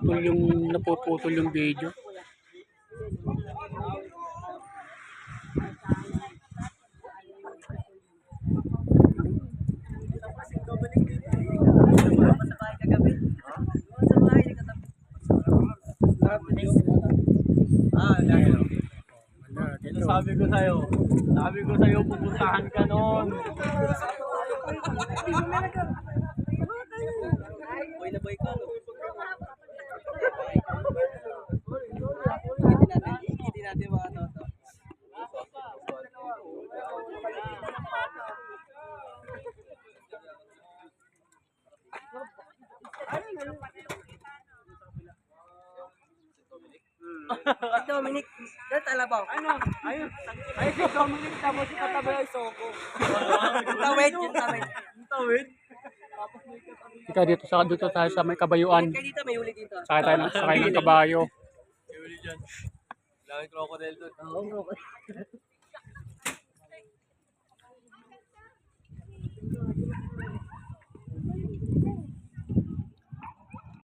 napuputol yung video. Sabi ko sa'yo, pupuntahan ka nun. Boy na boy ka, no? Hindi natin mga toto. Dominic, dahil talabaw. Ano? Ayun. Ay, si Dominic, tapos si katabi ay Soko. Tawid. Ika dito tayo sa may kabayuan. Kaya dito, may huli dito. Sakay ng kabayo. May huli dyan. Langit crocodile doon. Oo, crocodile.